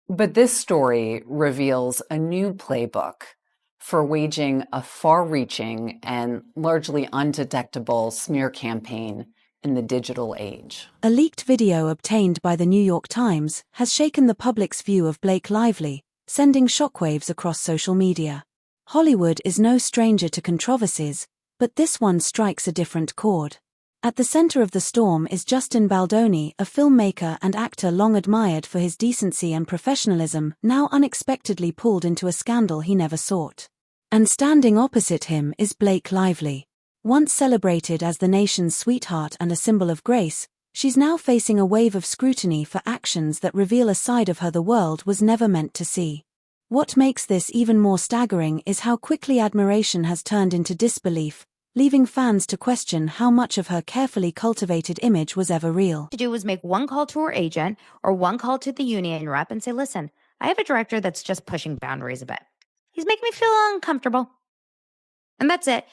But this story reveals a new playbook for waging a far-reaching and largely undetectable smear campaign in the digital age. A leaked video obtained by the New York Times has shaken the public's view of Blake Lively, sending shockwaves across social media. Hollywood is no stranger to controversies, but this one strikes a different chord. At the center of the storm is Justin Baldoni, a filmmaker and actor long admired for his decency and professionalism, now unexpectedly pulled into a scandal he never sought. And standing opposite him is Blake Lively. Once celebrated as the nation's sweetheart and a symbol of grace, she's now facing a wave of scrutiny for actions that reveal a side of her the world was never meant to see. What makes this even more staggering is how quickly admiration has turned into disbelief, leaving fans to question how much of her carefully cultivated image was ever real. To do was make one call to her agent or one call to the union rep and say, listen, I have a director that's just pushing boundaries a bit. He's making me feel uncomfortable. And that's it.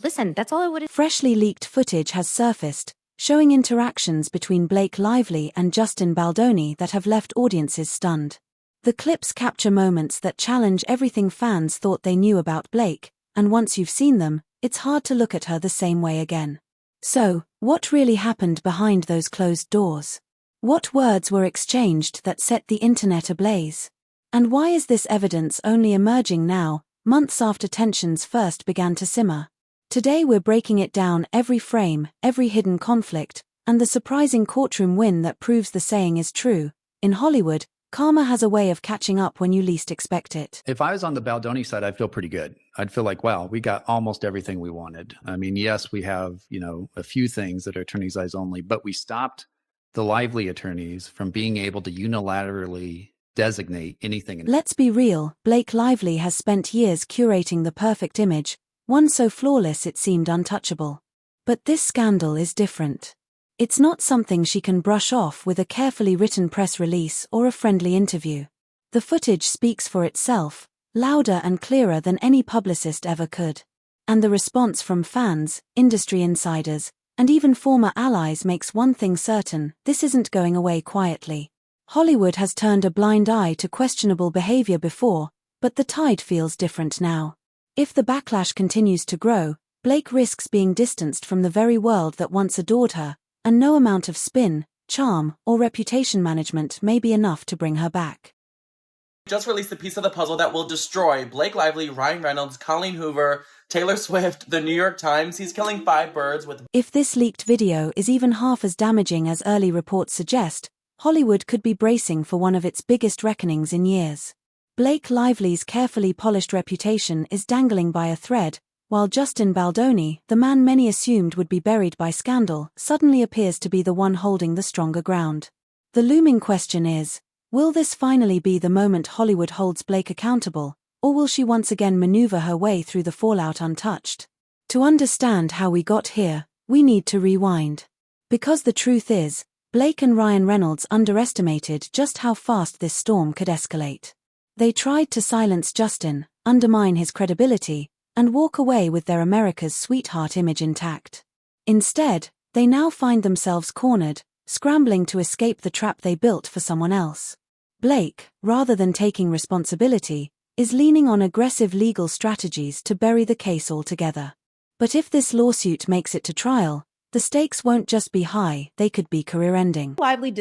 Listen, that's all I would. Freshly leaked footage has surfaced, showing interactions between Blake Lively and Justin Baldoni that have left audiences stunned. The clips capture moments that challenge everything fans thought they knew about Blake, and once you've seen them, it's hard to look at her the same way again. So, what really happened behind those closed doors? What words were exchanged that set the internet ablaze? And why is this evidence only emerging now, months after tensions first began to simmer? Today we're breaking it down, every frame, every hidden conflict, and the surprising courtroom win that proves the saying is true. In Hollywood, karma has a way of catching up when you least expect it. If I was on the Baldoni side, I'd feel pretty good. I'd feel like, wow, we got almost everything we wanted. I mean, yes, we have, a few things that are attorney's eyes only, but we stopped the Lively attorneys from being able to unilaterally designate anything. Let's be real, Blake Lively has spent years curating the perfect image, one so flawless it seemed untouchable. But this scandal is different. It's not something she can brush off with a carefully written press release or a friendly interview. The footage speaks for itself, louder and clearer than any publicist ever could. And the response from fans, industry insiders, and even former allies makes one thing certain: this isn't going away quietly. Hollywood has turned a blind eye to questionable behavior before, but the tide feels different now. If the backlash continues to grow, Blake risks being distanced from the very world that once adored her, and no amount of spin, charm, or reputation management may be enough to bring her back. Just released the piece of the puzzle that will destroy Blake Lively, Ryan Reynolds, Colleen Hoover, Taylor Swift, the New York Times. He's killing 5 birds with... If this leaked video is even half as damaging as early reports suggest, Hollywood could be bracing for one of its biggest reckonings in years. Blake Lively's carefully polished reputation is dangling by a thread, while Justin Baldoni, the man many assumed would be buried by scandal, suddenly appears to be the one holding the stronger ground. The looming question is, will this finally be the moment Hollywood holds Blake accountable, or will she once again maneuver her way through the fallout untouched? To understand how we got here, we need to rewind. Because the truth is, Blake and Ryan Reynolds underestimated just how fast this storm could escalate. They tried to silence Justin, undermine his credibility, and walk away with their America's sweetheart image intact. Instead, they now find themselves cornered, scrambling to escape the trap they built for someone else. Blake, rather than taking responsibility, is leaning on aggressive legal strategies to bury the case altogether. But if this lawsuit makes it to trial, the stakes won't just be high, they could be career-ending. Lively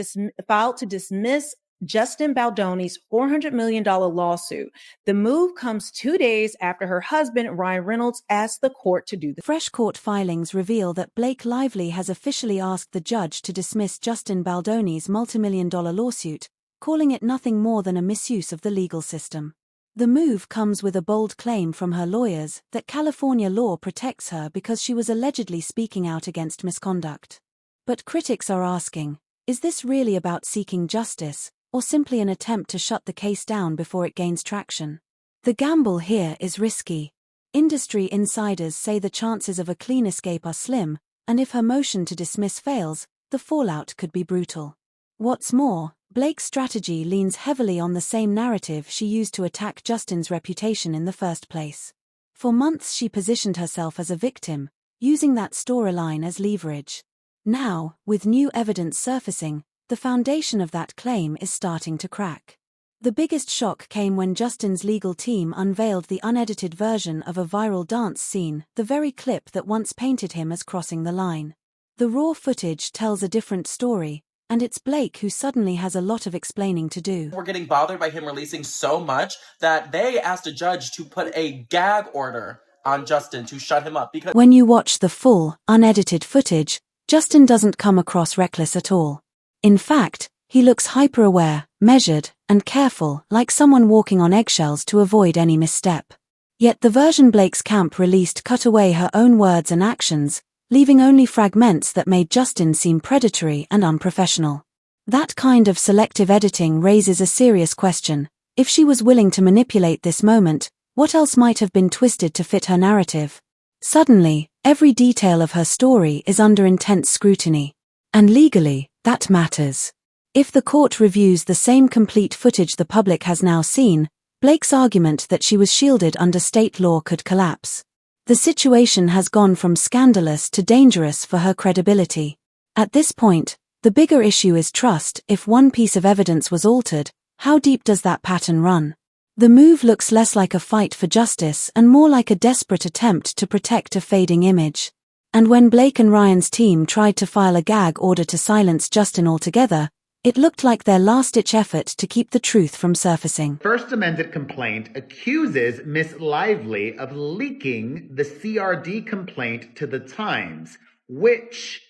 filed to dismiss Justin Baldoni's $400 million lawsuit. The move comes 2 days after her husband, Ryan Reynolds, asked the court to do the... Fresh court filings reveal that Blake Lively has officially asked the judge to dismiss Justin Baldoni's multimillion-dollar lawsuit, calling it nothing more than a misuse of the legal system. The move comes with a bold claim from her lawyers that California law protects her because she was allegedly speaking out against misconduct. But critics are asking, is this really about seeking justice, or simply an attempt to shut the case down before it gains traction? The gamble here is risky. Industry insiders say the chances of a clean escape are slim, and if her motion to dismiss fails, the fallout could be brutal. What's more, Blake's strategy leans heavily on the same narrative she used to attack Justin's reputation in the first place. For months she positioned herself as a victim, using that storyline as leverage. Now, with new evidence surfacing, the foundation of that claim is starting to crack. The biggest shock came when Justin's legal team unveiled the unedited version of a viral dance scene, the very clip that once painted him as crossing the line. The raw footage tells a different story, and it's Blake who suddenly has a lot of explaining to do. We're getting bothered by him releasing so much that they asked a judge to put a gag order on Justin to shut him up because When you watch the full, unedited footage, Justin doesn't come across reckless at all. In fact, he looks hyper-aware, measured, and careful, like someone walking on eggshells to avoid any misstep. Yet the version Blake's camp released cut away her own words and actions, leaving only fragments that made Justin seem predatory and unprofessional. That kind of selective editing raises a serious question. If she was willing to manipulate this moment, what else might have been twisted to fit her narrative? Suddenly, every detail of her story is under intense scrutiny. And legally, that matters. If the court reviews the same complete footage the public has now seen, Blake's argument that she was shielded under state law could collapse. The situation has gone from scandalous to dangerous for her credibility. At this point, the bigger issue is trust. If one piece of evidence was altered, how deep does that pattern run? The move looks less like a fight for justice and more like a desperate attempt to protect a fading image. And when Blake and Ryan's team tried to file a gag order to silence Justin altogether, it looked like their last-ditch effort to keep the truth from surfacing. First amended complaint accuses Miss Lively of leaking the CRD complaint to the Times, which,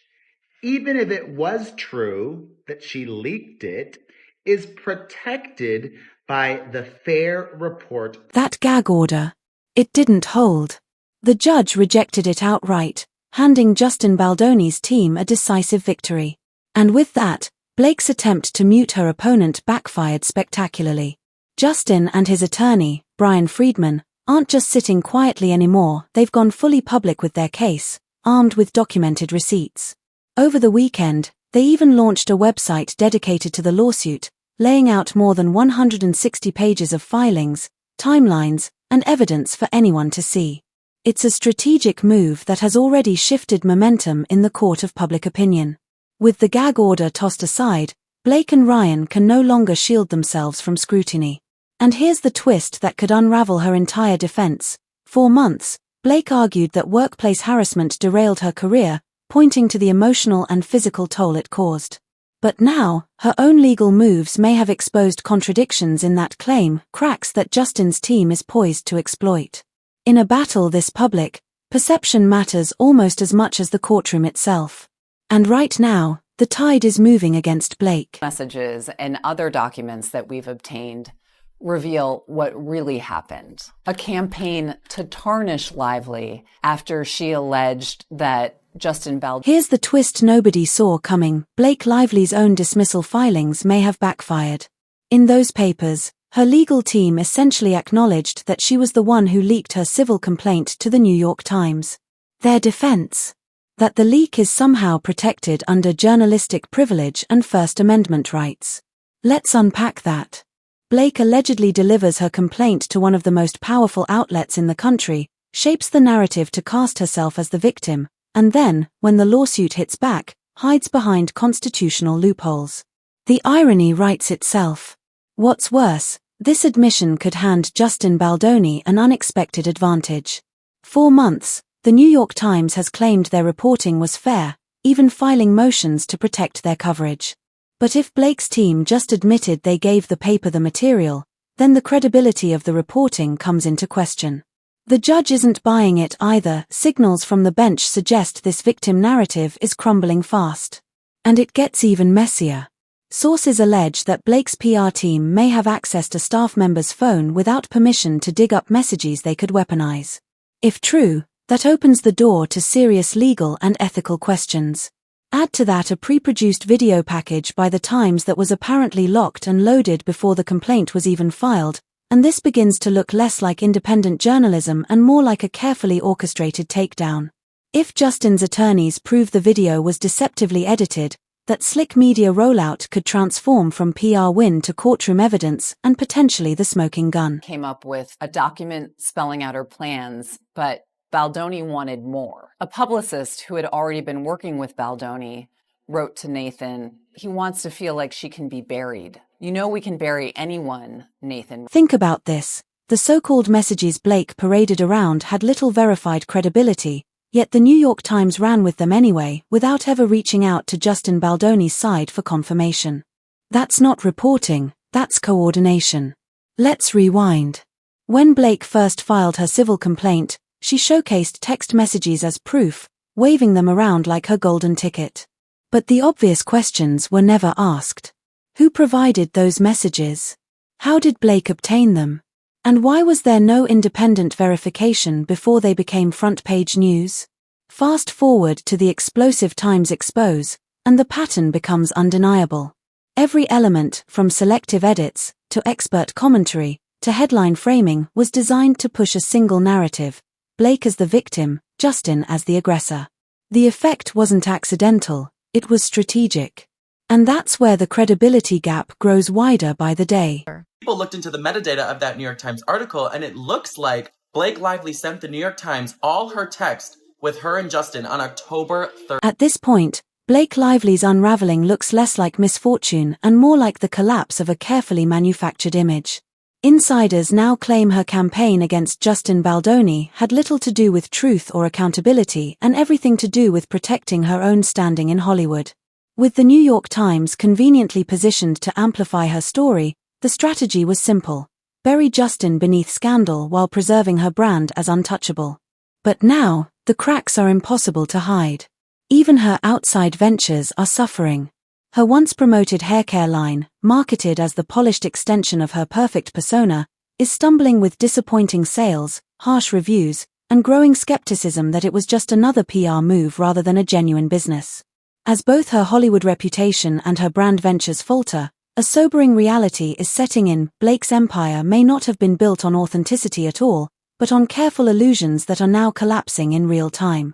even if it was true that she leaked it, is protected by the Fair Report. That gag order, it didn't hold. The judge rejected it outright, handing Justin Baldoni's team a decisive victory. And with that, Blake's attempt to mute her opponent backfired spectacularly. Justin and his attorney, Brian Friedman, aren't just sitting quietly anymore, they've gone fully public with their case, armed with documented receipts. Over the weekend, they even launched a website dedicated to the lawsuit, laying out more than 160 pages of filings, timelines, and evidence for anyone to see. It's a strategic move that has already shifted momentum in the court of public opinion. With the gag order tossed aside, Blake and Ryan can no longer shield themselves from scrutiny. And here's the twist that could unravel her entire defense. For months, Blake argued that workplace harassment derailed her career, pointing to the emotional and physical toll it caused. But now, her own legal moves may have exposed contradictions in that claim, cracks that Justin's team is poised to exploit. In a battle this public, perception matters almost as much as the courtroom itself. And right now, the tide is moving against Blake. Messages and other documents that we've obtained reveal what really happened. A campaign to tarnish Lively after she alleged that Justin Baldoni. Here's the twist nobody saw coming. Blake Lively's own dismissal filings may have backfired. In those papers, her legal team essentially acknowledged that she was the one who leaked her civil complaint to the New York Times. Their defense? That the leak is somehow protected under journalistic privilege and First Amendment rights. Let's unpack that. Blake allegedly delivers her complaint to one of the most powerful outlets in the country, shapes the narrative to cast herself as the victim, and then, when the lawsuit hits back, hides behind constitutional loopholes. The irony writes itself. What's worse, this admission could hand Justin Baldoni an unexpected advantage. For months, the New York Times has claimed their reporting was fair, even filing motions to protect their coverage. But if Blake's team just admitted they gave the paper the material, then the credibility of the reporting comes into question. The judge isn't buying it either. Signals from the bench suggest this victim narrative is crumbling fast. And it gets even messier. Sources allege that Blake's PR team may have access to staff members' phone without permission to dig up messages they could weaponize. If true, that opens the door to serious legal and ethical questions. Add to that a pre-produced video package by the Times that was apparently locked and loaded before the complaint was even filed, and this begins to look less like independent journalism and more like a carefully orchestrated takedown. If Justin's attorneys prove the video was deceptively edited, that slick media rollout could transform from PR win to courtroom evidence and potentially the smoking gun. Came up with a document spelling out her plans, but Baldoni wanted more. A publicist who had already been working with Baldoni wrote to Nathan, he wants to feel like she can be buried. You know we can bury anyone, Nathan. Think about this. The so-called messages Blake paraded around had little verified credibility, yet the New York Times ran with them anyway, without ever reaching out to Justin Baldoni's side for confirmation. That's not reporting, that's coordination. Let's rewind. When Blake first filed her civil complaint, she showcased text messages as proof, waving them around like her golden ticket. But the obvious questions were never asked. Who provided those messages? How did Blake obtain them? And why was there no independent verification before they became front-page news? Fast forward to the explosive Times expose, and the pattern becomes undeniable. Every element, from selective edits, to expert commentary, to headline framing, was designed to push a single narrative: Blake as the victim, Justin as the aggressor. The effect wasn't accidental, it was strategic. And that's where the credibility gap grows wider by the day. People looked into the metadata of that New York Times article, and it looks like Blake Lively sent the New York Times all her text with her and Justin on October 3rd. At this point, Blake Lively's unraveling looks less like misfortune and more like the collapse of a carefully manufactured image. Insiders now claim her campaign against Justin Baldoni had little to do with truth or accountability and everything to do with protecting her own standing in Hollywood. With the New York Times conveniently positioned to amplify her story, the strategy was simple: bury Justin beneath scandal while preserving her brand as untouchable. But now, the cracks are impossible to hide. Even her outside ventures are suffering. Her once promoted haircare line, marketed as the polished extension of her perfect persona, is stumbling with disappointing sales, harsh reviews, and growing skepticism that it was just another PR move rather than a genuine business. As both her Hollywood reputation and her brand ventures falter, a sobering reality is setting in. Blake's empire may not have been built on authenticity at all, but on careful illusions that are now collapsing in real time.